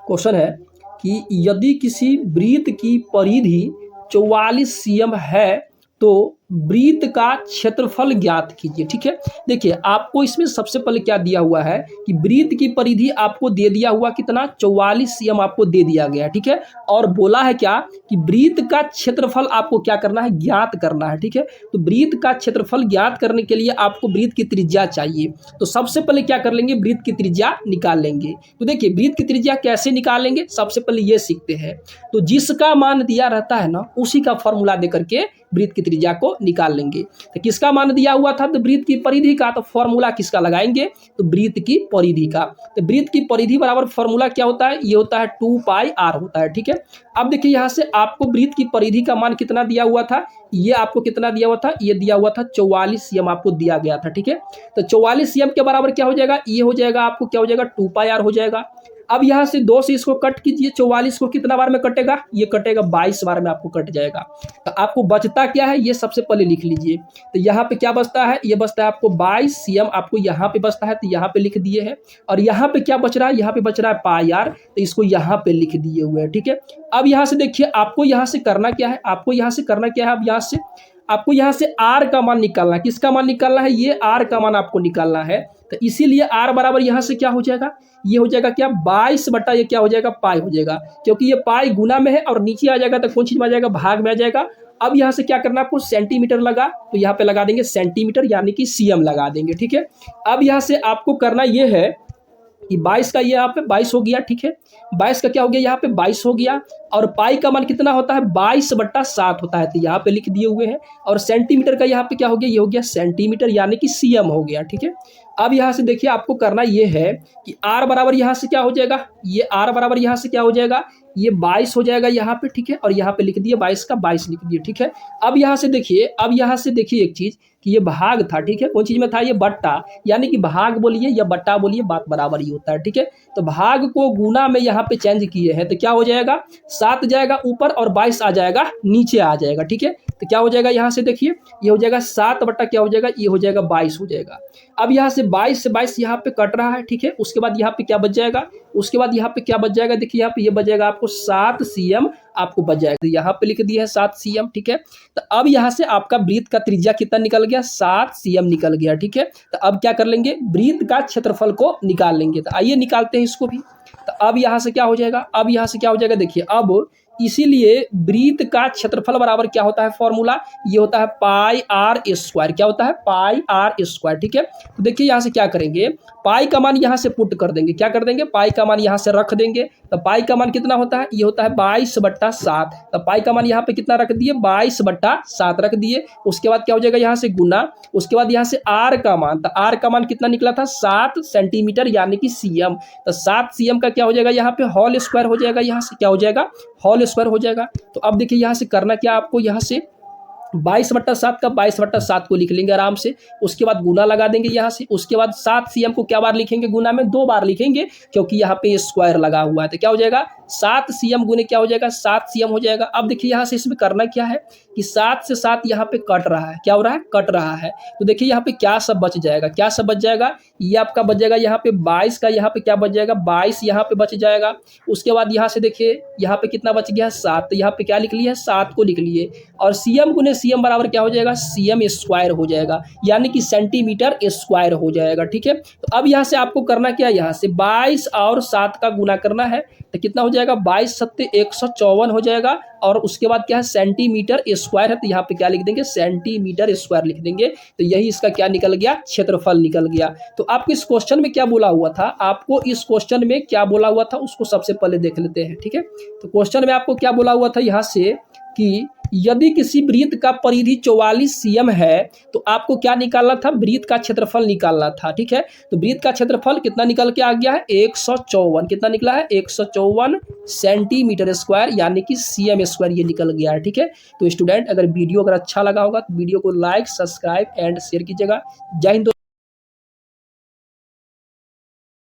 Question है कि यदि किसी वृत्त की परिधि 44 सीएम है तो वृत्त का क्षेत्रफल ज्ञात कीजिए। ठीक है, देखिए आपको इसमें सबसे पहले क्या दिया हुआ है कि वृत्त की परिधि आपको दे दिया हुआ कितना 44 सीएम आपको दे दिया गया है। ठीक है, और बोला है क्या कि वृत्त का क्षेत्रफल आपको क्या करना है, ज्ञात करना है। ठीक है, तो वृत्त का क्षेत्रफल ज्ञात करने के लिए आपको वृत्त की त्रिज्या चाहिए। तो सबसे पहले क्या कर लेंगे, वृत्त की त्रिज्या निकाल लेंगे। तो देखिए वृत्त की त्रिज्या कैसे निकालेंगे, सबसे पहले ये सीखते हैं। तो जिसका मान दिया रहता है ना, उसी का फॉर्मूला दे करके वृत्त की त्रिज्या को निकाल लेंगे। तो किसका मान दिया हुआ था, तो वृत्त की परिधि का, तो फॉर्मूला किसका लगाएंगे, तो वृत्त की परिधि का। तो वृत्त की परिधि बराबर फॉर्मूला क्या होता है, ये होता है 2πr होता है। ठीक है, अब देखिए यहाँ से आपको वृत्त की परिधि का मान कितना दिया हुआ था, ये आपको कितना दिया हुआ था, ये दिया हुआ था 44 सीएम आपको दिया गया था। ठीक है, तो 44 सीएम के बराबर क्या हो जाएगा, ये हो जाएगा आपको क्या हो जाएगा 2πr हो जाएगा। अब यहाँ से 2 से इसको कट कीजिए, 44 को कितना बार में कटेगा, ये कटेगा 22 बार में आपको कट जाएगा। तो आपको बचता क्या है, ये सबसे पहले लिख लीजिए। तो यहाँ पे क्या बचता है, ये बचता है आपको 22 सीएम आपको यहाँ पे बचता है, तो यहाँ पे लिख दिए हैं। और यहाँ पे क्या बच रहा है, यहाँ पे बच रहा है πr, तो इसको यहाँ पे लिख दिए हुए हैं। ठीक है, अब यहाँ से देखिए आपको यहाँ से करना क्या है, आपको यहाँ से करना क्या है, अब यहाँ से आपको यहाँ से r का मान निकालना है। किसका मान निकालना है, ये r का मान आपको निकालना है। तो इसीलिए r बराबर यहाँ से क्या हो जाएगा, ये हो जाएगा क्या 22 बटा ये क्या हो जाएगा पाई हो जाएगा, क्योंकि ये पाई गुना में है और नीचे आ जाएगा तो कौन चीज में आ जाएगा, भाग में आ जाएगा। अब यहाँ से क्या करना है आपको, सेंटीमीटर लगा, तो यहाँ पे लगा देंगे सेंटीमीटर यानी कि सीएम लगा देंगे। ठीक है, अब यहाँ से आपको करना ये है कि 22 का ये यहाँ पे 22 हो गया। ठीक है, 22 का क्या हो गया, यहाँ पे 22 हो गया। और पाई का मान कितना होता है, 22/7 होता है, तो यहाँ पे लिख दिए हुए हैं। और सेंटीमीटर का यहाँ पे क्या हो गया, ये हो गया सेंटीमीटर यानी कि सीएम हो गया। ठीक है, अब यहाँ से देखिए आपको करना ये है कि r बराबर यहाँ से क्या हो जाएगा, ये r बराबर यहाँ से क्या हो जाएगा, ये 22 हो जाएगा यहाँ पे। ठीक है, और यहाँ पे लिख दिए 22 का 22 लिख दिए। ठीक है, अब यहाँ से देखिए, अब यहाँ से देखिए एक चीज कि ये भाग था। ठीक है, कौन चीज में था, ये बट्टा, यानी कि भाग बोलिए या बट्टा बोलिए, बात बराबर ही होता है। ठीक है, तो भाग को गुना में यहाँ पे चेंज किए हैं, तो क्या हो जाएगा 7 जाएगा ऊपर और 22 आ जाएगा नीचे आ जाएगा। ठीक है, तो क्या हो जाएगा यहाँ से देखिए, ये हो जाएगा 7 बट्टा क्या हो जाएगा, ये हो जाएगा 22 हो जाएगा। अब यहाँ से 22 से 22 यहाँ पे कट रहा है। ठीक है, उसके बाद यहाँ पे क्या बच जाएगा, उसके बाद यहाँ पे क्या बच जाएगा, देखिए यहाँ पे ये बच जाएगा आपको 7 सीएम आपको बच जाएगा। तो यहाँ पे लिख दिया है 7 सीएम। ठीक है, तो अब यहाँ से आपका वृत्त का त्रिज्या कितना निकल गया, 7 सीएम निकल गया। ठीक है, तो अब क्या कर लेंगे, वृत्त का क्षेत्रफल को निकाल लेंगे। तो आइए निकालते हैं इसको भी। तो अब यहाँ से क्या हो जाएगा, अब यहाँ से क्या हो जाएगा, देखिए अब इसीलिए वृत्त का क्षेत्रफल बराबर क्या होता है, फॉर्मूला ये होता है πr²। क्या होता है, πr²। ठीक है, तो देखिए यहाँ से क्या करेंगे, पाई का मान यहाँ से पुट कर देंगे, क्या कर देंगे, पाई का मान यहाँ से रख देंगे। तो पाई का मान कितना होता है, ये होता है 22/7। तो पाई का मान यहाँ पे कितना रख दिए, 22/7 रख दिए। उसके बाद क्या हो जाएगा, यहाँ से गुना, उसके बाद यहाँ से r का मान, तो r का मान कितना निकला था 7 सेंटीमीटर यानी कि सीएम। तो 7 सीएम का क्या हो जाएगा, यहाँ पे होल स्क्वायर हो जाएगा, यहाँ से क्या हो जाएगा, होल स्क्वायर हो जाएगा। तो अब देखिए यहाँ से करना क्या आपको, यहाँ से 22/7 का 22/7 को लिख लेंगे आराम से। उसके बाद गुना लगा देंगे यहाँ से। उसके बाद 7 सीएम को क्या बार लिखेंगे, गुना में 2 बार लिखेंगे, क्योंकि यहाँ पे स्क्वायर लगा हुआ है। तो क्या हो जाएगा 7 सीएम गुने क्या हो जाएगा, 7 सीएम हो जाएगा। अब देखिए यहाँ से इसमें करना क्या है कि 7 से 7 यहाँ पे कट रहा है, क्या हो रहा है, कट रहा है। तो देखिए यहाँ पे क्या सब बच जाएगा, क्या सब बच जाएगा, ये आपका बच जाएगा यहाँ पे 22 का, यहाँ पे क्या बच जाएगा 22 यहाँ पे बच जाएगा। उसके बाद यहाँ से देखिए यहाँ पे कितना बच गया 7, तो यहाँ पे क्या लिख लिए 7 को लिख लिए। और सीएम गुने सीएम बराबर क्या हो जाएगा, सीएम स्क्वायर हो जाएगा, यानी कि सेंटीमीटर स्क्वायर हो जाएगा। ठीक है, तो अब यहाँ से आपको करना क्या है, यहाँ से 22 और 7 का गुना करना है, तो कितना हो जाएगा 22 सत्ते 154 हो जाएगा। और उसके बाद क्या है, सेंटीमीटर स्क्वायर है, तो यहाँ पे क्या लिख देंगे, सेंटीमीटर स्क्वायर लिख देंगे। तो यही इसका क्या निकल गया, क्षेत्रफल निकल गया। तो आपको इस क्वेश्चन में क्या बोला हुआ था, आपको इस क्वेश्चन में क्या बोला हुआ था उसको सबसे पहले देख लेते हैं। ठीक है, तो क्वेश्चन में आपको क्या बोला हुआ था यहाँ से कि यदि किसी वृत्त का परिधि 44 सीएम है तो आपको क्या निकालना था, वृत्त का क्षेत्रफल निकालना था। ठीक है, तो वृत्त का क्षेत्रफल कितना निकल के आ गया है, 154, कितना निकला है 154 सेंटीमीटर स्क्वायर यानी कि सीएम स्क्वायर ये निकल गया है। ठीक है, तो स्टूडेंट अगर वीडियो अगर अच्छा लगा होगा तो वीडियो को लाइक सब्सक्राइब एंड शेयर कीजिएगा। जय हिंद।